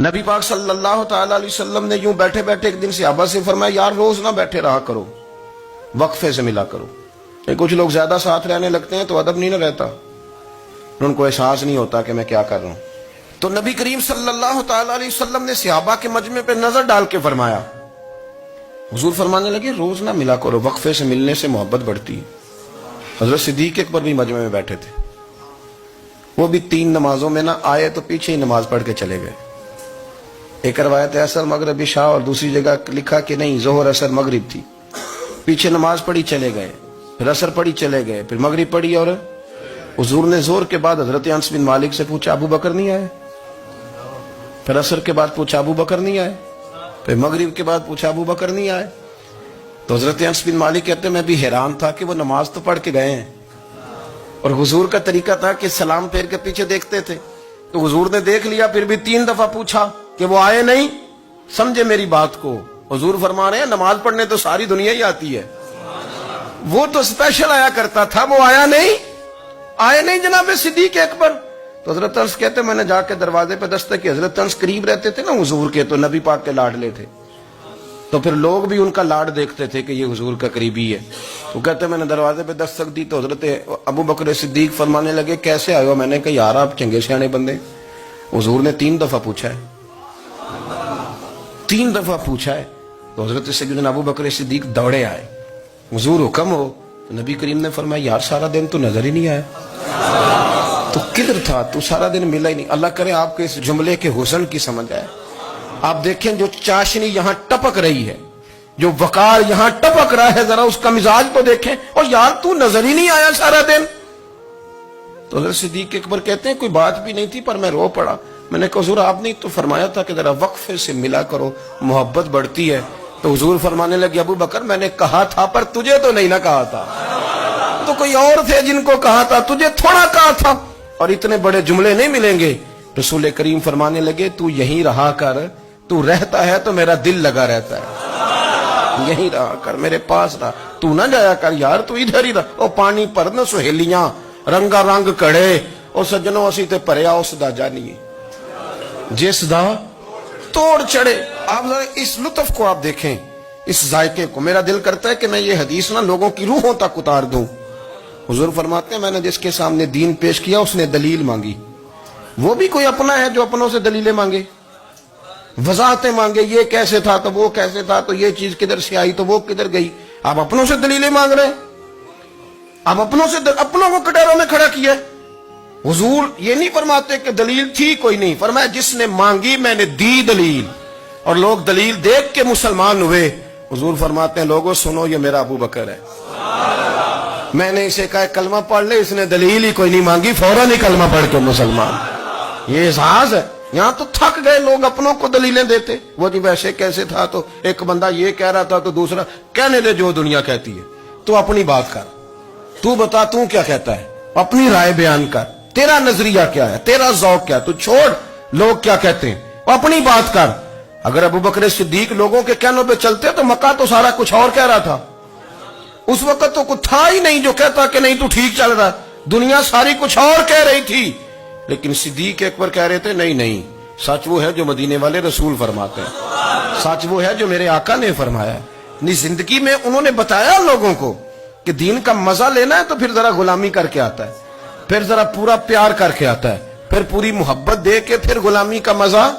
نبی پاک صلی اللہ تعالی علیہ وسلم نے یوں بیٹھے بیٹھے ایک دن صحابہ سے فرمایا یار روز نہ بیٹھے رہا کرو، وقفے سے ملا کرو. کچھ لوگ زیادہ ساتھ رہنے لگتے ہیں تو ادب نہیں نہ رہتا، ان کو احساس نہیں ہوتا کہ میں کیا کر رہا ہوں. تو نبی کریم صلی اللہ تعالی علیہ وسلم نے صحابہ کے مجمع پہ نظر ڈال کے فرمایا، حضور فرمانے لگے روز نہ ملا کرو، وقفے سے ملنے سے محبت بڑھتی ہے. حضرت صدیق اکبر بھی مجمع میں بیٹھے تھے، وہ بھی 3 نمازوں میں نہ آئے تو پیچھے ہی نماز پڑھ کے چلے گئے. ایک روایت ہے عصر مغرب عشاء، اور دوسری جگہ لکھا کہ نہیں ظہر عصر مغرب تھی. پیچھے نماز پڑھی چلے گئے، پھر عصر پڑھی چلے گئے، پھر مغرب پڑھی. اور حضور نے زور کے بعد حضرت انس بن مالک سے پوچھا ابو بکر نہیں آئے؟ پھر عصر کے بعد پوچھا ابو بکر نہیں آئے؟ پھر مغرب کے بعد پوچھا ابو بکر نہیں آئے؟ تو حضرت انس بن مالک کہتے ہیں میں بھی حیران تھا کہ وہ نماز تو پڑھ کے گئے ہیں، اور حضور کا طریقہ تھا کہ سلام پھیر کے پیچھے دیکھتے تھے. تو حضور نے دیکھ لیا، پھر بھی 3 دفعہ پوچھا کہ وہ آئے نہیں. سمجھے میری بات کو؟ حضور فرما رہے ہیں نماز پڑھنے تو ساری دنیا ہی آتی ہے، وہ تو اسپیشل آیا کرتا تھا، وہ آیا نہیں. آئے نہیں جناب صدیق اکبر. تو حضرت انس کہتے میں نے جا کے دروازے پہ دستک کی. حضرت انس قریب رہتے تھے نا حضور کے، تو نبی پاک کے لاڈلے تھے، تو پھر لوگ بھی ان کا لاڈ دیکھتے تھے کہ یہ حضور کا قریبی ہے. تو کہتے میں نے دروازے پہ دستک دی تو حضرت ابو بکر صدیق فرمانے لگے کیسے آئے ہو؟ میں نے کہا یار آپ چنگے سیانے بندے. حضور نے 3 دفعہ پوچھا ہے، 3 دفعہ پوچھا ہے. تو حضرت سیدنا ابو بکر صدیق دوڑے آئے، حضور حکم ہو. تو نبی کریم نے فرمایا یار سارا دن تو نظر ہی نہیں آیا، تو کدھر تھا تو؟ سارا دن ملا ہی نہیں. اللہ کرے آپ کے اس جملے کے حسن کی سمجھ آئے. آپ دیکھیں جو چاشنی یہاں ٹپک رہی ہے، جو وقار یہاں ٹپک رہا ہے، ذرا اس کا مزاج تو دیکھیں. اور یار تو نظر ہی نہیں آیا سارا دن. تو حضرت صدیق اکبر کہتے ہیں کوئی بات بھی نہیں تھی پر میں رو پڑا. میں نے کہا حضور آپ نے تو فرمایا تھا کہ ذرا وقفے سے ملا کرو، محبت بڑھتی ہے. تو حضور فرمانے لگے ابو بکر میں نے کہا تھا پر تجھے تو نہیں نہ کہا تھا، تو کوئی اور تھے جن کو کہا تھا، تجھے تھوڑا کہا تھا. اور اتنے بڑے جملے نہیں ملیں گے. رسول کریم فرمانے لگے تو یہیں رہا کر، تو رہتا ہے تو میرا دل لگا رہتا ہے، یہیں رہا کر میرے پاس رہا، تو نہ جایا کر یار، تو ادھر ہی رہا. او پانی پر نہ سہیلیاں رنگا رنگ کڑے، او سجنوں اسی تے پریا اس دا جانیے جس دا توڑ چڑھے. آپ ذرا اس لطف کو آپ دیکھیں، اس ذائقے کو. میرا دل کرتا ہے کہ میں یہ حدیث نہ لوگوں کی روحوں تک اتار دوں. حضور فرماتے ہیں میں نے جس کے سامنے دین پیش کیا اس نے دلیل مانگی. وہ بھی کوئی اپنا ہے جو اپنوں سے دلیلیں مانگے، وضاحتیں مانگے، یہ کیسے تھا تو وہ کیسے تھا، تو یہ چیز کدھر سے آئی تو وہ کدھر گئی. آپ اپنوں سے دلیلیں مانگ رہے ہیں، آپ اپنوں سے اپنوں کو کٹہروں میں کھڑا کیا. حضور یہ نہیں فرماتے کہ دلیل تھی کوئی نہیں، فرمایا جس نے مانگی میں نے دی دلیل، اور لوگ دلیل دیکھ کے مسلمان ہوئے. حضور فرماتے ہیں لوگوں سنو یہ میرا ابو بکر ہے، میں نے اسے کہا کلمہ پڑھ لے، اس نے دلیل ہی کوئی نہیں مانگی، فوراً ہی کلمہ پڑھ کے مسلمان. یہ احساس ہے. یہاں تو تھک گئے لوگ اپنوں کو دلیلیں دیتے. وہ جی ویسے کیسے تھا، تو ایک بندہ یہ کہہ رہا تھا تو دوسرا کہنے دے جو دنیا کہتی ہے. تو اپنی بات کر، تو بتا تو کیا کہتا ہے، اپنی رائے بیان کر، تیرا نظریہ کیا ہے، تیرا ذوق کیا ہے. تو چھوڑ لوگ کیا کہتے ہیں، اپنی بات کر. اگر ابو بکر صدیق لوگوں کے کہنوں پہ چلتے تو مکہ تو سارا کچھ اور کہہ رہا تھا. اس وقت تو کچھ تھا ہی نہیں جو کہتا کہ نہیں تو ٹھیک چل رہا. دنیا ساری کچھ اور کہہ رہی تھی، لیکن صدیق اکبر کہہ رہے تھے نہیں نہیں، سچ وہ ہے جو مدینے والے رسول فرماتے ہیں، سچ وہ ہے جو میرے آقا نے فرمایا. اپنی زندگی میں انہوں نے بتایا لوگوں کو کہ دین کا مزہ لینا ہے تو پھر ذرا غلامی کر کے آتا ہے، پھر ذرا پورا پیار کر کے آتا ہے، پھر پوری محبت دے کے پھر غلامی کا مزہ